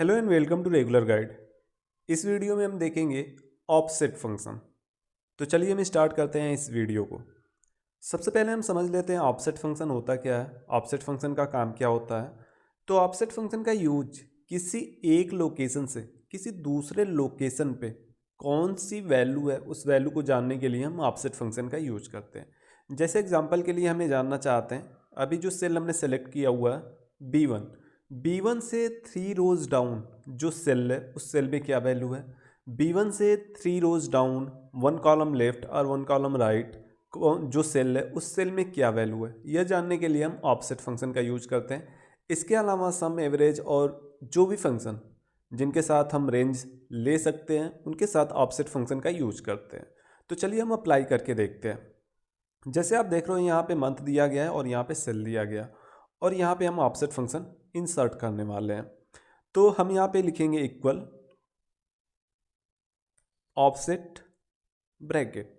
Hello and welcome to regular guide. इस video में हम देखेंगे ऑफसेट फंक्शन। तो चलिए हम स्टार्ट करते हैं इस वीडियो को। सबसे पहले हम समझ लेते हैं ऑफसेट फंक्शन होता क्या है, ऑफसेट फंक्शन का काम क्या होता है। तो ऑफसेट फंक्शन का यूज किसी एक लोकेशन से किसी दूसरे लोकेशन पे कौन सी वैल्यू है उस वैल्यू को जानने के लिए हम ऑफसेट फंक्शन का यूज करते हैं। जैसे एग्जांपल के लिए हमें जानना चाहते हैं, अभी जो सेल हमने सेलेक्ट किया हुआ है B1, B1 से 3 रोज डाउन जो सेल है उस सेल में क्या वैल्यू है। B1 से 3 रोज डाउन 1 कॉलम लेफ्ट और 1 कॉलम राइट जो सेल है उस सेल में क्या वैल्यू है, यह जानने के लिए हम ऑफसेट फंक्शन का यूज करते हैं। इसके अलावा सम, एवरेज और जो भी फंक्शन जिनके साथ हम रेंज ले सकते हैं उनके साथ ऑफसेट फंक्शन का यूज करते हैं। तो चलिए हम अप्लाई करके देखते हैं। जैसे आप देख रहे हो यहाँ पे मंथ दिया गया है और यहाँ पे सेल दिया गया और यहाँ पे हम ऑफसेट फंक्शन इंसर्ट करने वाले हैं। तो हम यहाँ पे लिखेंगे इक्वल ऑफसेट ब्रैकेट।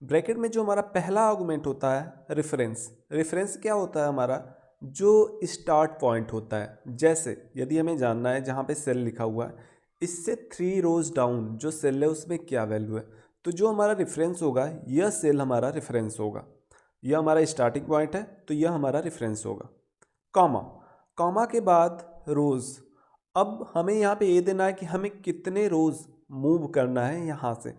ब्रैकेट में जो हमारा पहला आर्गुमेंट होता है रेफरेंस। रेफरेंस क्या होता है हमारा, जो स्टार्ट पॉइंट होता है। जैसे यदि हमें जानना है जहाँ पे सेल लिखा हुआ है इससे 3 रोज डाउन जो सेल है उसमें क्या वैल्यू है, तो जो हमारा रेफरेंस होगा यह सेल हमारा रेफरेंस होगा। यह हमारा स्टार्टिंग पॉइंट है तो यह हमारा रेफरेंस होगा। कॉमा, कॉमा के बाद रोज। अब हमें यहाँ पे ये देना है कि हमें कितने रोज मूव करना है। यहाँ से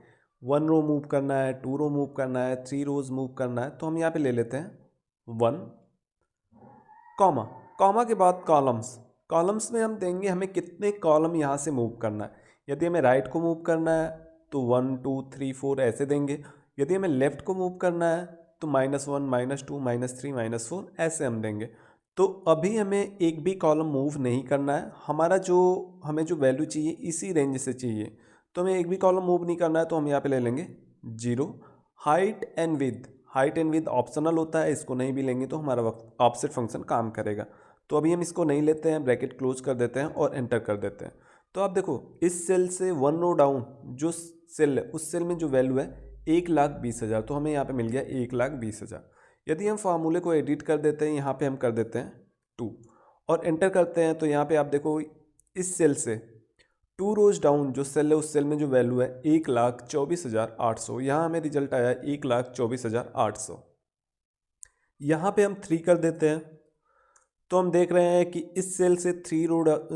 1 रो मूव करना है, 2 रो मूव करना है, 3 रोज मूव करना है। तो हम यहाँ पे ले लेते हैं 1, कॉमा, कॉमा के बाद कॉलम्स। कॉलम्स में हम देंगे हमें कितने कॉलम यहाँ से मूव करना है। यदि हमें राइट को मूव करना है तो 1 2 3 4 ऐसे देंगे। यदि हमें लेफ्ट को मूव करना है तो -1 -2 -3 -4 ऐसे हम देंगे। तो अभी हमें एक भी कॉलम मूव नहीं करना है, हमारा जो हमें जो वैल्यू चाहिए इसी रेंज से चाहिए। तो हमें एक भी कॉलम मूव नहीं करना है तो हम यहाँ पे ले लेंगे 0। Height and with, height and with optional होता है, इसको नहीं भी लेंगे तो हमारा ऑफसेट फंक्शन काम करेगा। तो अभी हम इसको नहीं लेते हैं, ब्रैकेट क्लोज कर देते हैं और एंटर कर देते हैं। तो आप देखो इस सेल से 1 रो डाउन जो सेल है उस सेल में जो वैल्यू है 1,20,000, तो हमें यहाँ पे मिल गया 1,20,000। यदि हम फार्मूले को एडिट कर देते हैं, यहाँ पे हम कर देते हैं 2 और एंटर करते हैं, तो यहाँ पे आप देखो इस सेल से 2 रोज डाउन जो सेल है उस सेल में जो वैल्यू है 1,24,800, यहाँ हमें रिजल्ट आया 1,24,800। यहाँ पे हम 3 कर देते हैं तो हम देख रहे हैं कि इस सेल से 3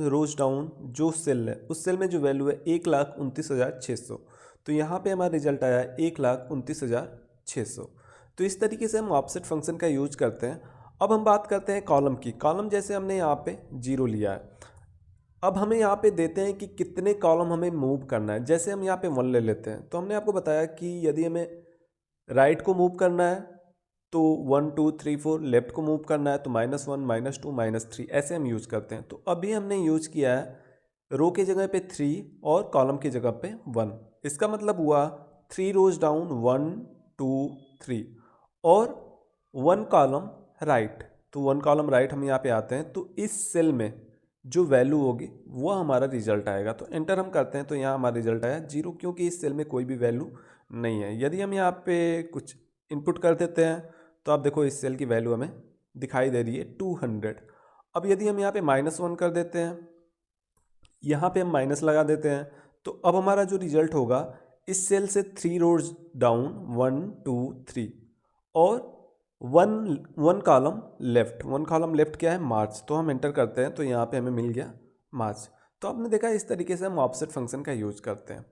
रोज डाउन जो सेल है उस सेल में जो वैल्यू है 1,29,600, तो यहाँ पे हमारा रिजल्ट आया 1,29,600। तो इस तरीके से हम ऑफसेट फंक्शन का यूज करते हैं। अब हम बात करते हैं कॉलम की। कॉलम जैसे हमने यहाँ पे 0 लिया है, अब हमें यहाँ पे देते हैं कि कितने कॉलम हमें मूव करना है। जैसे हम यहाँ पे 1 ले लेते हैं, तो हमने आपको बताया कि यदि हमें राइट को मूव करना है तो 1 2 3 4, लेफ्ट को मूव करना है तो -1 -2 -3 ऐसे हम यूज करते हैं। तो अभी हमने यूज किया है रो की जगह पे 3 और कॉलम की जगह पे 1। इसका मतलब हुआ 3 रोज डाउन 1 2 3 और 1 कॉलम राइट। तो 1 कॉलम राइट हम यहाँ पे आते हैं तो इस सेल में जो वैल्यू होगी वो हमारा रिजल्ट आएगा। तो एंटर हम करते हैं तो यहाँ हमारा रिजल्ट आया 0, क्योंकि इस सेल में कोई भी वैल्यू नहीं है। यदि हम यहाँ पे कुछ इनपुट कर देते हैं तो आप देखो इस सेल की वैल्यू हमें दिखाई दे रही है 200। अब यदि हम यहाँ पे -1 कर देते हैं, यहाँ पे हम माइनस लगा देते हैं, तो अब हमारा जो रिजल्ट होगा इस सेल से 3 रोज डाउन 1 2 3 और one one column left. 1 column left क्या है, मार्च। तो हम एंटर करते हैं तो यहाँ पे हमें मिल गया मार्च। तो आपने देखा इस तरीके से हम ऑफसेट फंक्शन का यूज करते हैं।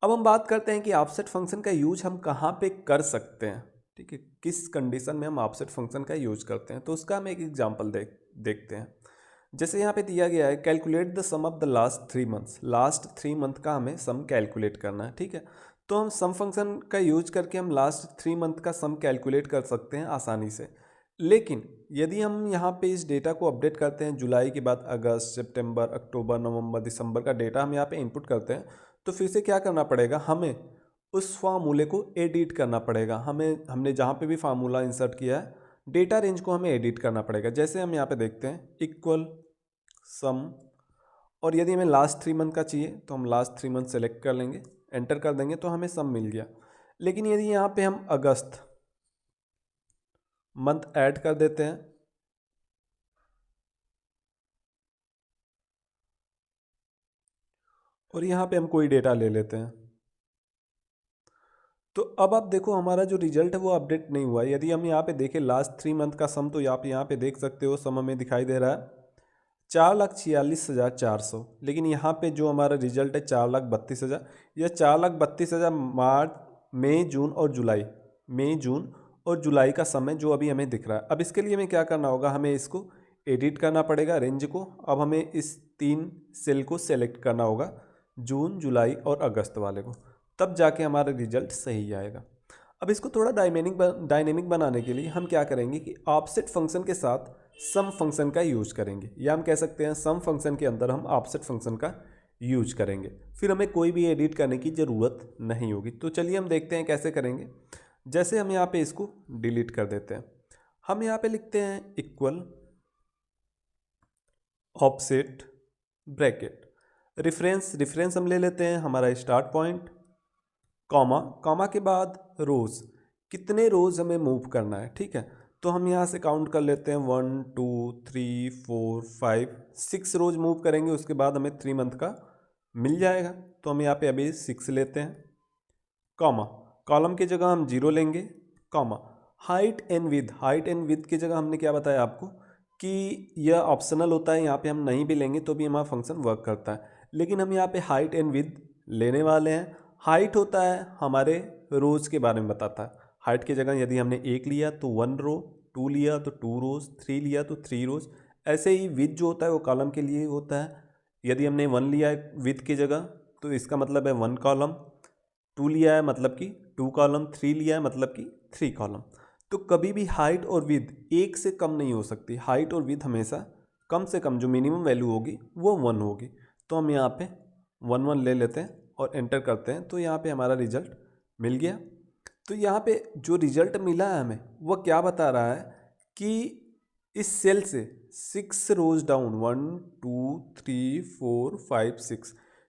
अब हम बात करते हैं कि ऑफसेट फंक्शन का यूज हम कहाँ पे कर सकते हैं। ठीक है, किस कंडीशन में हम ऑफसेट फंक्शन का यूज करते हैं, तो उसका हम एक एग्जांपल देखते हैं। जैसे यहाँ पे दिया गया है calculate the sum of the last 3 months. Last 3 month का हमें सम कैलकुलेट करना है। ठीक है, तो हम सम फंक्शन का यूज करके हम लास्ट 3 मंथ का सम कैलकुलेट कर सकते हैं आसानी से। लेकिन यदि हम यहाँ पे इस डेटा को अपडेट करते हैं, जुलाई के बाद अगस्त, सितंबर, अक्टूबर, नवंबर, दिसंबर का डेटा हम यहाँ पे इनपुट करते हैं, तो फिर से क्या करना पड़ेगा, हमें उस फार्मूले को एडिट करना पड़ेगा। हमने जहाँ पे भी फार्मूला इंसर्ट किया है डेटा रेंज को हमें एडिट करना पड़ेगा। जैसे हम यहाँ पे देखते हैं इक्वल सम, और यदि हमें लास्ट 3 मंथ का चाहिए तो हम लास्ट 3 मंथ सेलेक्ट कर लेंगे, एंटर कर देंगे तो हमें सम मिल गया। लेकिन यदि यहाँ पे हम अगस्त मंथ ऐड कर देते हैं, और यहाँ पे हम कोई डेटा ले लेते हैं। तो अब आप देखो हमारा जो रिजल्ट है वो अपडेट नहीं हुआ है। यदि हम यहाँ पे देखें लास्ट 3 मंथ का सम, तो आप यहाँ पे देख सकते हो सम हमें दिखाई दे रहा है 4,46,400। लेकिन यहाँ पे जो हमारा रिजल्ट है 4,32,000, यह 4,32,000 मार्च, मई, जून और जुलाई, मई, जून और जुलाई का समय जो अभी हमें दिख रहा है। अब इसके लिए हमें क्या करना होगा, हमें इसको एडिट करना पड़ेगा रेंज को। अब हमें इस 3 सेल को सेलेक्ट करना होगा, जून, जुलाई और अगस्त वाले को, तब जाके हमारा रिजल्ट सही आएगा। अब इसको थोड़ा डायनेमिक बनाने के लिए हम क्या करेंगे कि ऑफसेट फंक्शन के साथ सम फंक्शन का यूज करेंगे, या हम कह सकते हैं सम फंक्शन के अंदर हम ऑफसेट फंक्शन का यूज करेंगे। फिर हमें कोई भी एडिट करने की ज़रूरत नहीं होगी। तो चलिए हम देखते हैं कैसे करेंगे। जैसे हम यहाँ पे इसको डिलीट कर देते हैं, हम यहाँ पे लिखते हैं इक्वल ऑफसेट ब्रैकेट रेफरेंस हम ले लेते हैं हमारा स्टार्ट पॉइंट, कॉमा, कॉमा के बाद रोज़, कितने रोज़ हमें मूव करना है। ठीक है, तो हम यहाँ से काउंट कर लेते हैं 1 2 3 4 5 6 रोज़ मूव करेंगे, उसके बाद हमें 3 मंथ का मिल जाएगा। तो हम यहाँ पे अभी 6 लेते हैं, कॉमा, कॉलम की जगह हम 0 लेंगे, कॉमा, हाइट एंड विथ की जगह हमने क्या बताया आपको कि यह ऑप्शनल होता है, यहाँ पे हम नहीं भी लेंगे तो भी हमारा फंक्शन वर्क करता है। लेकिन हम यहाँ पे हाइट एंड विथ लेने वाले हैं। हाइट होता है हमारे रोज़ के बारे में बताता है। हाइट की जगह यदि हमने 1 लिया तो 1 रो, 2 लिया तो 2 रोज़, 3 लिया तो 3 रोज़। ऐसे ही विथ जो होता है वो कॉलम के लिए होता है। यदि हमने 1 लिया है विथ की जगह तो इसका मतलब है 1 कॉलम, 2 लिया है मतलब कि 2 कॉलम, 3 लिया है मतलब कि 3 कॉलम। तो कभी भी हाइट और विथ एक से कम नहीं हो सकती। हाइट और विथ हमेशा कम से कम जो मिनिमम वैल्यू होगी वो 1 होगी। तो हम यहाँ पे 1 ले लेते हैं और एंटर करते हैं, तो यहाँ पे हमारा रिजल्ट मिल गया। तो यहाँ पे जो रिजल्ट मिला है हमें वह क्या बता रहा है कि इस सेल से 6 रोज डाउन, 1 2 3 4 5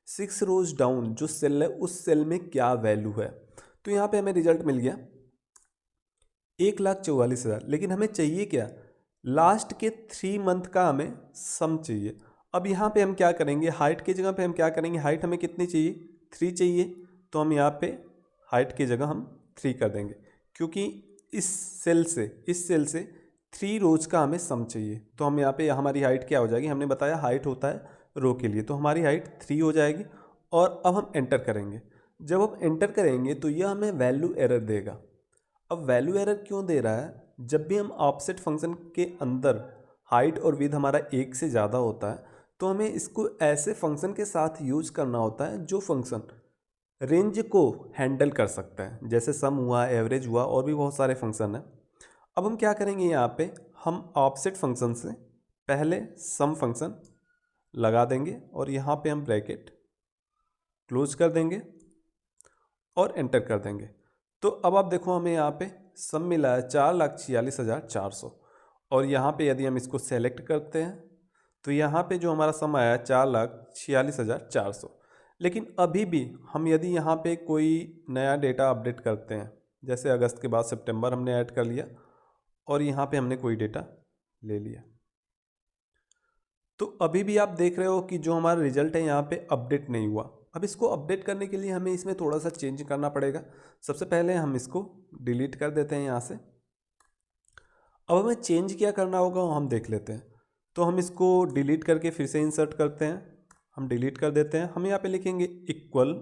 6 रोज डाउन जो सेल है उस सेल में क्या वैल्यू है। तो यहाँ पे हमें रिजल्ट मिल गया 1,44,000। लेकिन हमें चाहिए क्या, लास्ट के 3 मंथ का हमें सम चाहिए। अब यहाँ पे हम क्या करेंगे, हाइट की जगह पे हम क्या करेंगे, हाइट हमें कितनी चाहिए, 3 चाहिए। तो हम यहाँ पे हाइट की जगह हम 3 कर देंगे, क्योंकि इस सेल से 3 रोज का हमें सम चाहिए। तो हम यहाँ पे हमारी हाइट क्या हो जाएगी, हमने बताया हाइट होता है रो के लिए, तो हमारी हाइट 3 हो जाएगी। और अब हम एंटर करेंगे। जब हम एंटर करेंगे तो यह हमें वैल्यू एरर देगा। अब वैल्यू एरर क्यों दे रहा है, जब भी हम ऑफसेट फंक्शन के अंदर हाइट और विड्थ हमारा 1 से ज़्यादा होता है तो हमें इसको ऐसे फंक्शन के साथ यूज करना होता है जो फंक्शन रेंज को हैंडल कर सकता है। जैसे सम हुआ, एवरेज हुआ, और भी बहुत सारे फंक्शन हैं। अब हम क्या करेंगे, यहाँ पे हम ऑफसेट फंक्शन से पहले सम फंक्शन लगा देंगे और यहाँ पे हम ब्रैकेट क्लोज कर देंगे और एंटर कर देंगे। तो अब आप देखो हमें यहाँ पे सम मिला है 4,46,400। और यहाँ पे यदि हम इसको सेलेक्ट करते हैं तो यहाँ पे जो हमारा सम आया है 4,46,400। लेकिन अभी भी हम यदि यहाँ पे कोई नया डेटा अपडेट करते हैं, जैसे अगस्त के बाद सितंबर हमने ऐड कर लिया और यहाँ पे हमने कोई डेटा ले लिया, तो अभी भी आप देख रहे हो कि जो हमारा रिजल्ट है यहाँ पे अपडेट नहीं हुआ। अब इसको अपडेट करने के लिए हमें इसमें थोड़ा सा चेंज करना पड़ेगा। सबसे पहले हम इसको डिलीट कर देते हैं यहाँ से। अब हमें चेंज क्या करना होगा वो हम देख लेते हैं। तो हम इसको डिलीट करके फिर से इंसर्ट करते हैं, हम डिलीट कर देते हैं। हम यहाँ पे लिखेंगे इक्वल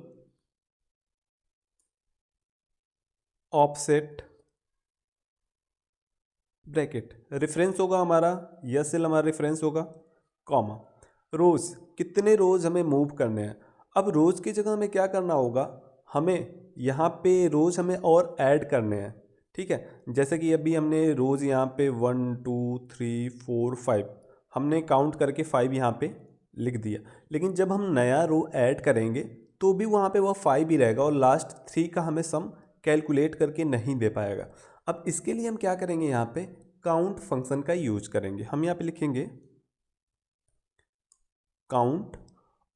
ऑफसेट ब्रैकेट, रेफरेंस होगा हमारा, यह सेल हमारा रेफरेंस होगा, कॉमा, रोज़, कितने रोज़ हमें मूव करने हैं। अब रोज़ की जगह हमें क्या करना होगा, हमें यहाँ पे रोज़ हमें और ऐड करने हैं। ठीक है, जैसे कि अभी हमने रोज़ यहाँ पे 1 2 3 4 5 हमने काउंट करके 5 यहाँ पे लिख दिया। लेकिन जब हम नया रो ऐड करेंगे तो भी वहाँ पे वह 5 ही रहेगा और लास्ट 3 का हमें सम कैलकुलेट करके नहीं दे पाएगा। अब इसके लिए हम क्या करेंगे, यहाँ पे काउंट फंक्शन का यूज करेंगे। हम यहाँ पे लिखेंगे काउंट,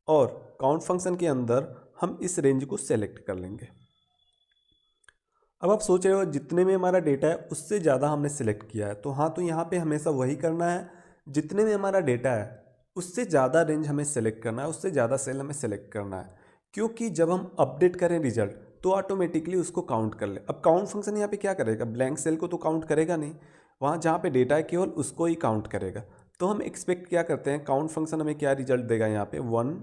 और काउंट फंक्शन के अंदर हम इस रेंज को सेलेक्ट कर लेंगे। अब आप सोच रहे हो जितने में हमारा डेटा है उससे ज़्यादा हमने सेलेक्ट किया है, तो हाँ, तो यहाँ पे हमेशा वही करना है, जितने में हमारा डेटा है उससे ज़्यादा रेंज हमें सेलेक्ट करना है, उससे ज़्यादा सेल हमें सेलेक्ट करना है, क्योंकि जब हम अपडेट करें रिजल्ट तो ऑटोमेटिकली उसको काउंट कर ले। अब काउंट फंक्शन यहाँ पे क्या करेगा, ब्लैंक सेल को तो काउंट करेगा नहीं, वहाँ जहाँ पे डेटा है केवल उसको ही काउंट करेगा। तो हम एक्सपेक्ट क्या करते हैं, काउंट फंक्शन हमें क्या रिजल्ट देगा यहाँ पे 1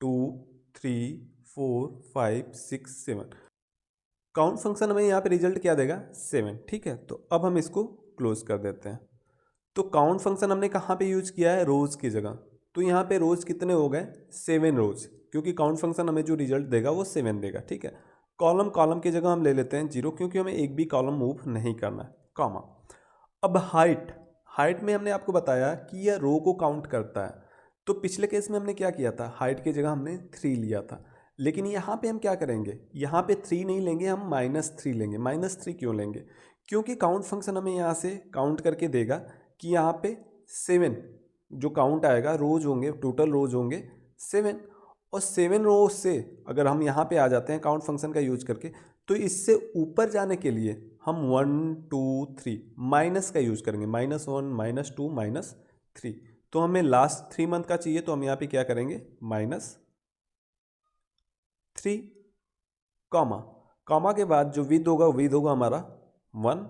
2 3 4 5 6 7। काउंट फंक्शन हमें यहाँ पे रिजल्ट क्या देगा 7। ठीक है, तो अब हम इसको क्लोज कर देते हैं। तो काउंट फंक्शन हमने कहाँ पे यूज किया है, रोज की जगह। तो यहाँ पे रोज कितने हो गए 7 रोज, क्योंकि काउंट फंक्शन हमें जो रिजल्ट देगा वो 7 देगा। ठीक है, कॉलम कॉलम की जगह हम ले लेते हैं 0, क्योंकि हमें एक भी कॉलम मूव नहीं करना है, कॉमा। अब हाइट, हाइट में हमने आपको बताया कि यह रो को काउंट करता है। तो पिछले केस में हमने क्या किया था, हाइट की जगह हमने 3 लिया था, लेकिन यहाँ पे हम क्या करेंगे, यहाँ पे 3 नहीं लेंगे, हम -3 लेंगे। -3 क्यों लेंगे, क्योंकि काउंट फंक्शन हमें यहाँ से काउंट करके देगा कि यहाँ पे 7 जो काउंट आएगा, रोज होंगे, टोटल रोज होंगे 7। और 7 रोज से अगर हम यहाँ पे आ जाते हैं काउंट फंक्शन का यूज करके, तो इससे ऊपर जाने के लिए हम 1 2 3 माइनस का यूज करेंगे, -1 -2 -3। तो हमें लास्ट 3 मंथ का चाहिए, तो हम यहाँ पे क्या करेंगे -3, कॉमा। कॉमा के बाद जो विद होगा विद होगा हमारा 1,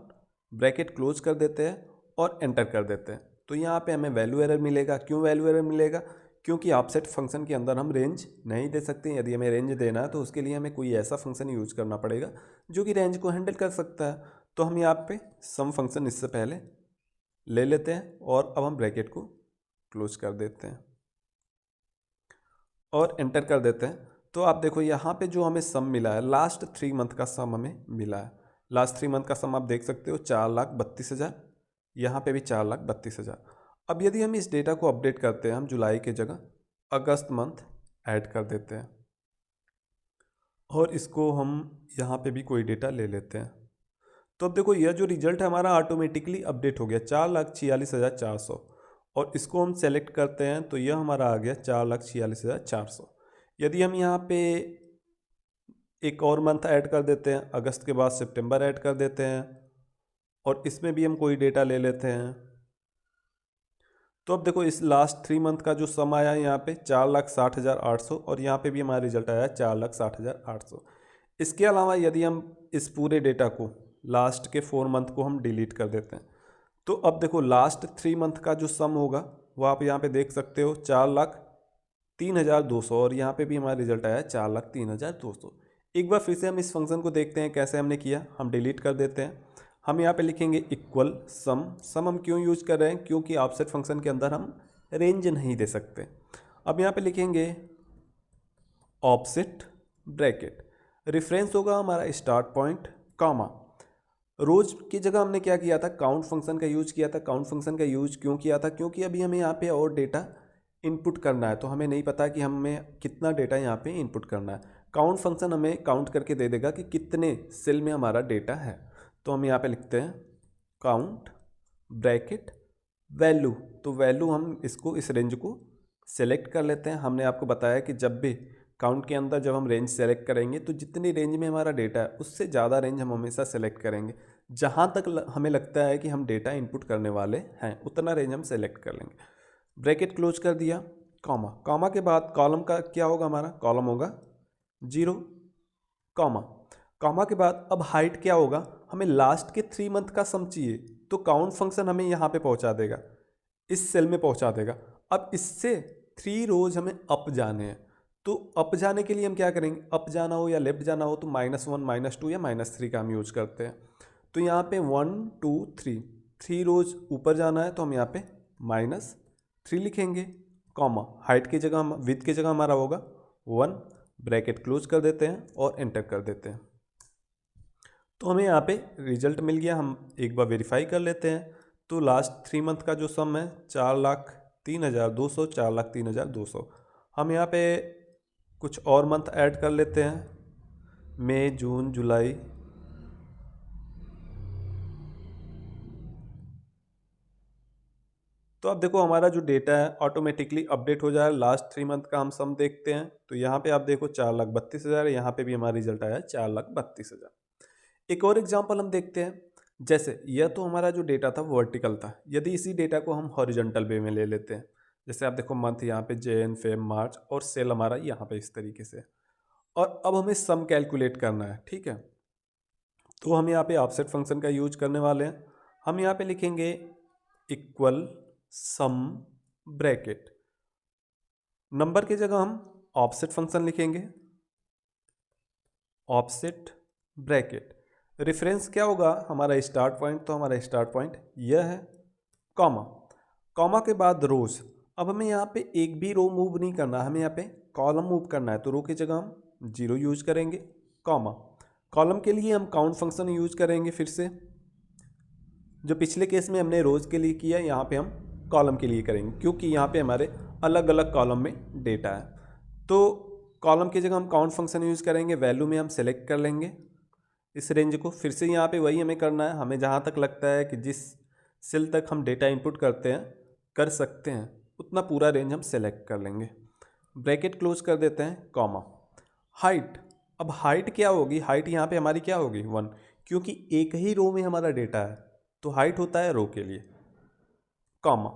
ब्रैकेट क्लोज कर देते हैं और एंटर कर देते हैं। तो यहाँ पे हमें वैल्यू एरर मिलेगा। क्यों वैल्यू एरर मिलेगा, क्योंकि ऑफसेट फंक्शन के अंदर हम रेंज नहीं दे सकते। यदि हमें रेंज देना है तो उसके लिए हमें कोई ऐसा फंक्शन यूज करना पड़ेगा जो कि रेंज को हैंडल कर सकता है। तो हम यहाँ पे सम फंक्शन इससे पहले ले लेते हैं और अब हम ब्रैकेट को क्लोज कर देते हैं और एंटर कर देते हैं। तो आप देखो यहाँ पे जो हमें सम मिला है, लास्ट 3 मंथ का सम हमें मिला है। लास्ट 3 मंथ का सम आप देख सकते हो 4,32,000, यहाँ पे भी 4,32,000। अब यदि हम इस डेटा को अपडेट करते हैं, हम जुलाई के जगह अगस्त मंथ ऐड कर देते हैं और इसको हम यहाँ पे भी कोई डेटा ले लेते हैं। तो अब देखो यह जो रिजल्ट है हमारा ऑटोमेटिकली अपडेट हो गया 4,46,400, और इसको हम सेलेक्ट करते हैं तो यह हमारा आ गया 4,46,400। यदि हम यहाँ पे एक और मंथ ऐड कर देते हैं, अगस्त के बाद सितंबर ऐड कर देते हैं और इसमें भी हम कोई डेटा ले लेते हैं, तो अब देखो इस लास्ट 3 मंथ का जो सम आया है यहाँ पे 4,60,800, और यहाँ पे भी हमारा रिजल्ट आया 4,60,800। इसके अलावा यदि हम इस पूरे डेटा को लास्ट के 4 मंथ को हम डिलीट कर देते हैं, तो अब देखो लास्ट 3 मंथ का जो सम होगा वो आप यहाँ पे देख सकते हो 4,03,200, और यहाँ पे भी हमारा रिजल्ट आया 4,03,200। एक बार फिर से हम इस फंक्शन को देखते हैं कैसे हमने किया। हम डिलीट कर देते हैं, हम यहाँ पे लिखेंगे इक्वल सम। सम हम क्यों यूज कर रहे हैं, क्योंकि ऑफसेट फंक्शन के अंदर हम रेंज नहीं दे सकते। अब यहाँ पे लिखेंगे ऑफसेट ब्रैकेट, रेफरेंस होगा हमारा स्टार्ट पॉइंट, कॉमा। रोज की जगह हमने क्या किया था, काउंट फंक्शन का यूज किया था। काउंट फंक्शन का यूज क्यों किया था, क्योंकि अभी हमें यहाँ पे और डेटा इनपुट करना है, तो हमें नहीं पता कि हमें कितना डेटा यहाँ पे इनपुट करना है। काउंट फंक्शन हमें काउंट करके दे देगा कि कितने सेल में हमारा डेटा है। तो हम यहाँ पे लिखते हैं काउंट ब्रैकेट वैल्यू। तो वैल्यू हम इसको इस रेंज को सेलेक्ट कर लेते हैं। हमने आपको बताया कि जब भी काउंट के अंदर जब हम रेंज सेलेक्ट करेंगे तो जितनी रेंज में हमारा डेटा है उससे ज़्यादा रेंज हम हमेशा सेलेक्ट करेंगे। जहाँ तक हमें लगता है कि हम डेटा इनपुट करने वाले हैं उतना रेंज हम सेलेक्ट कर लेंगे। ब्रैकेट क्लोज कर दिया, कॉमा। कॉमा के बाद कॉलम का क्या होगा, हमारा कॉलम होगा 0, कॉमा। कॉमा के बाद अब हाइट क्या होगा, हमें लास्ट के 3 मंथ का सम चाहिए, तो काउंट फंक्शन हमें यहाँ पे पहुँचा देगा, इस सेल में पहुँचा देगा। अब इससे 3 रोज हमें अप जाने हैं, तो अप जाने के लिए हम क्या करेंगे, अप जाना हो या लेफ्ट जाना हो तो -1 -2 या -3 का हम यूज करते हैं। तो यहाँ पे 1 2 3 रोज ऊपर जाना है, तो हम यहाँ पे -3 लिखेंगे, कॉमा। हाइट की जगह हम विड्थ की जगह हमारा होगा 1, ब्रैकेट क्लोज कर देते हैं और एंटर कर देते हैं। तो हमें यहाँ पे रिजल्ट मिल गया। हम एक बार वेरीफाई कर लेते हैं। तो लास्ट 3 मंथ का जो सम है 4,03,200, 4,03,200। हम यहाँ पे कुछ और मंथ ऐड कर लेते हैं, मई जून जुलाई। तो अब देखो हमारा जो डेटा है ऑटोमेटिकली अपडेट हो जाए। लास्ट 3 मंथ का हम सम देखते हैं, तो यहाँ पे आप देखो 4,32,000, यहाँ पे भी हमारा रिजल्ट आया 4,32,000। एक और एग्जांपल हम देखते हैं। जैसे यह तो हमारा जो डेटा था वर्टिकल था, यदि इसी डेटा को हम हॉरिजॉन्टल वे में ले लेते हैं, जैसे आप देखो मंथ यहाँ पे जैन फेब मार्च और सेल हमारा यहाँ पे इस तरीके से। और अब हमें सम कैलकुलेट करना है, ठीक है। तो हम यहाँ पे ऑफसेट फंक्शन का यूज करने वाले हैं। हम यहाँ पे लिखेंगे इक्वल सम ब्रैकेट, नंबर की जगह हम ऑफसेट फंक्शन लिखेंगे, ऑफसेट ब्रैकेट। रेफरेंस क्या होगा, हमारा स्टार्ट पॉइंट, तो हमारा स्टार्ट पॉइंट यह है, कॉमा, कॉमा के बाद रोज। अब हमें यहाँ पे एक भी रो मूव नहीं करना, हमें यहाँ पे कॉलम मूव करना है, तो रो की जगह हम 0 यूज करेंगे, कॉमा। कॉलम के लिए हम काउंट फंक्शन यूज करेंगे फिर से, जो पिछले केस में हमने रोज के लिए किया, यहाँ पे हम कॉलम के लिए करेंगे, क्योंकि यहाँ पे हमारे अलग अलग कॉलम में डेटा है। तो कॉलम की जगह हम काउंट फंक्शन यूज़ करेंगे, वैल्यू में हम सेलेक्ट कर लेंगे इस रेंज को। फिर से यहाँ पे वही हमें करना है, हमें जहाँ तक लगता है कि जिस सेल तक हम डेटा इनपुट कर सकते हैं, उतना पूरा रेंज हम सेलेक्ट कर लेंगे। ब्रैकेट क्लोज कर देते हैं, कॉमा। हाइट, अब हाइट क्या होगी, हाइट यहाँ पे हमारी क्या होगी 1, क्योंकि एक ही रो में हमारा डेटा है, तो हाइट होता है रो के लिए, कॉमा।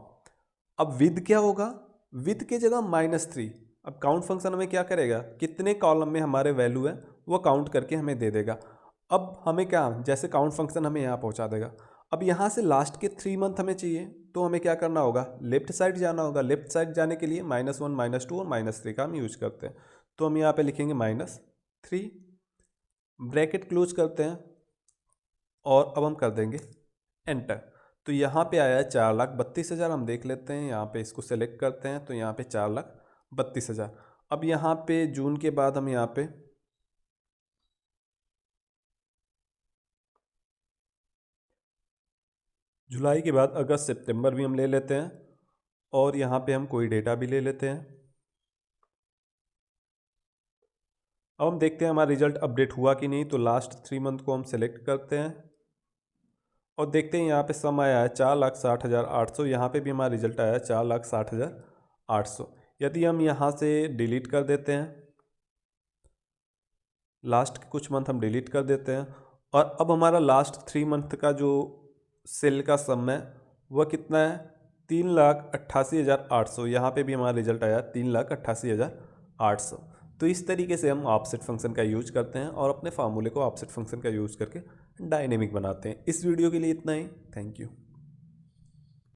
अब विद क्या होगा, विद के जगह -3। अब काउंट फंक्शन हमें क्या करेगा, कितने कॉलम में हमारे वैल्यू है वो काउंट करके हमें दे देगा। अब हमें क्या, जैसे काउंट फंक्शन हमें यहाँ पहुँचा देगा, अब यहाँ से लास्ट के 3 मंथ हमें चाहिए, तो हमें क्या करना होगा, लेफ्ट साइड जाना होगा। लेफ्ट साइड जाने के लिए -1, -2 और -3 का हम यूज करते हैं, तो हम यहाँ पे लिखेंगे -3, ब्रैकेट क्लोज करते हैं, और अब हम कर देंगे एंटर। तो यहाँ पे आया है 4,32,000। हम देख लेते हैं, यहाँ पे इसको सेलेक्ट करते हैं, तो यहाँ पे 4,32,000। अब यहाँ पे जून के बाद हम यहाँ पे जुलाई के बाद अगस्त सितंबर भी हम ले लेते हैं, और यहाँ पे हम कोई डेटा भी ले लेते हैं। अब हम देखते हैं हमारा रिजल्ट अपडेट हुआ कि नहीं, तो लास्ट 3 मंथ को हम सेलेक्ट करते हैं और देखते हैं यहाँ पे सम आया है 4,60,800। यहाँ पे भी हमारा रिजल्ट आया है 4,60,800। यदि हम यहाँ से डिलीट कर देते हैं, लास्ट के कुछ मंथ हम डिलीट कर देते हैं, और अब हमारा लास्ट 3 मंथ का जो सेल का सम है वह कितना है, 3,88,800। यहाँ पे भी हमारा रिजल्ट आया 3,88,800। तो इस तरीके से हम ऑफसेट फंक्शन का यूज करते हैं और अपने फार्मूले को ऑफसेट फंक्शन का यूज करके डायनेमिक बनाते हैं। इस वीडियो के लिए इतना ही, थैंक यू।